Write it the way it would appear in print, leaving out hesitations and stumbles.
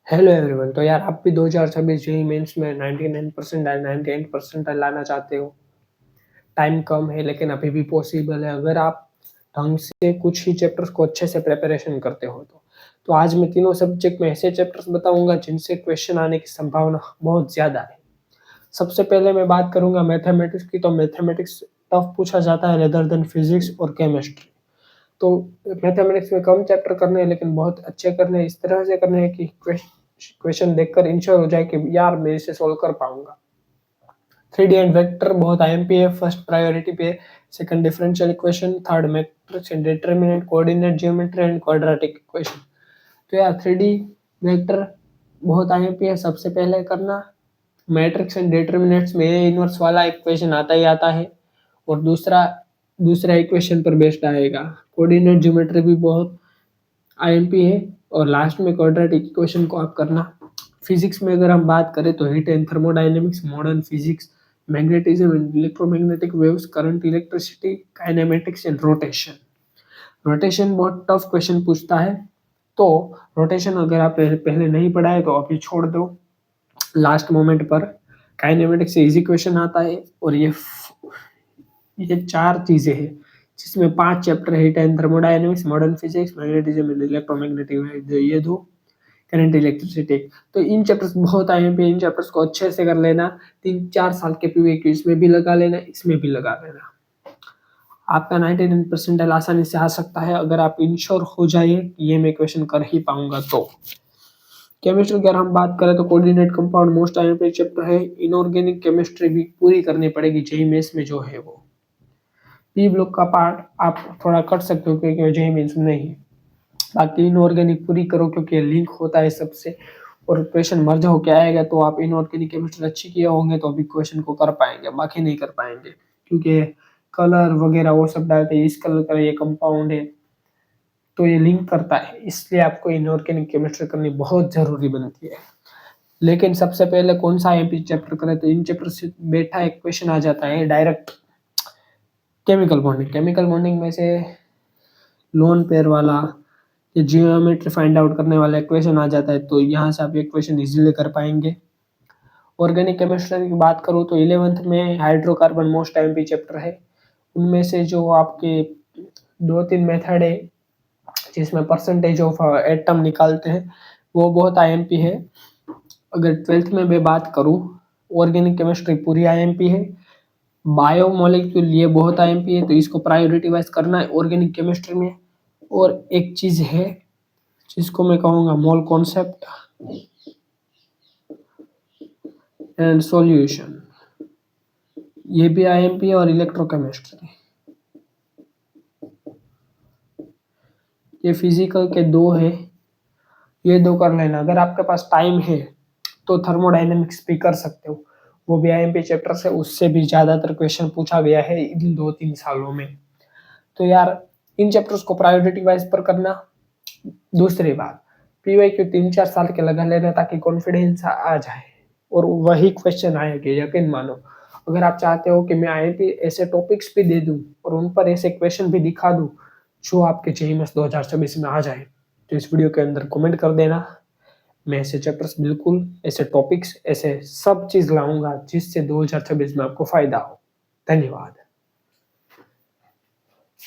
Hello everyone. तो यार आप भी 2026 जेईई मेंस में 99% 98% लाना चाहते हो। टाइम कम है लेकिन अभी भी पॉसिबल है अगर आप ढंग से कुछ ही चैप्टर्स को अच्छे से प्रिपरेशन करते हो तो आज मैं तीनों सब्जेक्ट में ऐसे चैप्टर्स बताऊंगा जिनसे क्वेश्चन आने की संभावना बहुत ज़्यादा है। सबसे पहले मैं बात करूंगा मैथमेटिक्स की। तो मैथमेटिक्स टफ पूछा जाता है रेदर देन फिजिक्स और केमिस्ट्री। तो मैथमेटिक्स में कम चैप्टर करने हैं लेकिन बहुत अच्छे करने हैं, इस तरह से करने हैं कि क्वेश्चन देखकर इंश्योर हो जाए कि यार मैं इसे सोल्व कर पाऊंगा। 3D एंड वेक्टर बहुत आईएमपी है, फर्स्ट प्रायोरिटी पे। Second differential equation, third matrix and determinant, coordinate geometry and quadratic equation. तो यार 3D वेक्टर बहुत आईएमपी है, सबसे पहले करना। मैट्रिक्स एंड डिटरमिनेंट्स में ए इनवर्स वाला इक्वेशन आता ही आता है और दूसरा इक्वेशन पर बेस्ड आएगा। कोऑर्डिनेट ज्योमेट्री भी बहुत आईएमपी है और लास्ट में क्वाड्रेटिक इक्वेशन को आप करना। फिजिक्स में अगर हम बात करें तो heat and thermodynamics, modern physics, magnetism and electromagnetic waves, current, electricity, kinematics and rotation. Rotation बहुत टफ क्वेश्चन पूछता है, तो रोटेशन अगर आप पहले नहीं पढ़ा है तो अभी छोड़ दो लास्ट मोमेंट पर। काइनेमेटिक्स से इजी क्वेश्चन आता है और ये चार चीजें हैं जिसमें 5 चैप्टर है। Heat and thermodynamics, modern physics, magnetism and electromagnetic waves, ये दो, करंट, इलेक्ट्रिसिटी। तो इन चैप्टर्स बहुत आए हैं, इन चैप्टर्स को अच्छे से कर लेना। 3-4 साल के पीवीक्यू इसमें भी लगा लेना, इसमें भी लगा लेना। आपका 99% आसानी से आ सकता है अगर आप इंश्योर हो जाइए कि ये मैं क्वेश्चन कर ही पाऊंगा तो। केमिस्ट्री की अगर हम बात करें तो coordinate compound most IMP chapter है। इनऑर्गेनिक केमिस्ट्री भी पूरी करनी पड़ेगी जेईई मेंस में जो है वो। पी ब्लॉक का पार्ट आप थोड़ा कर सकते हो क्योंकि जेईई मेंस में नहीं है। बाकी इनऑर्गेनिक पूरी करो क्योंकि ये लिंक होता है सबसे और क्वेश्चन मर्ज होके आएगा। तो आप इनऑर्गेनिक केमिस्ट्री अच्छी किए होंगे तो अभी क्वेश्चन को कर पाएंगे, बाकी नहीं कर पाएंगे क्योंकि कलर वगैरह वो सब डालते हैं, इस कलर का ये कंपाउंड है तो ये लिंक करता है, इसलिए आपको इनऑर्गेनिक केमिस्ट्री करनी बहुत जरूरी बनती है। लेकिन सबसे पहले कौन सा एमपी चैप्टर करें तो इन चैप्टर से बैठा एक क्वेश्चन आ जाता है डायरेक्ट। केमिकल बॉन्डिंग में से लोन पेयर वाला ये जियोमेट्री फाइंड आउट करने वाला इक्वेशन आ जाता है, तो यहाँ से आप ये इक्वेशन इजीली कर पाएंगे। ऑर्गेनिक केमिस्ट्री की बात करूँ तो 11th में हाइड्रोकार्बन मोस्ट एमपी चैप्टर है। उनमें से जो आपके 2-3 मेथड है जिसमें परसेंटेज ऑफ एटम निकालते हैं वो बहुत आईएमपी है। अगर 12th में मैं बात करूँ, ऑर्गेनिक केमिस्ट्री पूरी आईएमपी है। बायोमोलिक्यूल ये बहुत आईएमपी है तो इसको प्रायोरिटी वाइज करना है ऑर्गेनिक केमिस्ट्री में। और एक चीज है जिसको मैं कहूँगा मोल कॉन्सेप्ट एंड सॉल्यूशन, ये भी आईएमपी है। और इलेक्ट्रोकेमिस्ट्री, ये फिजिकल के दो है, ये दो कर लेना। अगर आपके पास टाइम है तो थर्मोडायनेमिक्स भी कर सकते हो, वो भी आईएमपी चैप्टर से, उससे भी ज्यादातर क्वेश्चन पूछा गया है इन 2-3 सालों में। तो यार इन चैप्टर्स को प्रायोरिटी वाइज पर करना। दूसरी बात, पीवाईक्यू 3-4 साल के लगा लेना ताकि कॉन्फिडेंस आ जाए और वही क्वेश्चन आएंगे, यकीन मानो। अगर आप चाहते हो कि मैं आईएमपी ऐसे टॉपिक्स भी दे दूं और उन पर ऐसे क्वेश्चन भी दिखा दूं जो आपके जेईई मेंस 2026 में आ जाए तो इस वीडियो के अंदर कमेंट कर देना। मैं ऐसे चैप्टर्स बिल्कुल, ऐसे टॉपिक्स, ऐसे सब चीज लाऊंगा जिससे 2026 में आपको फायदा हो। धन्यवाद।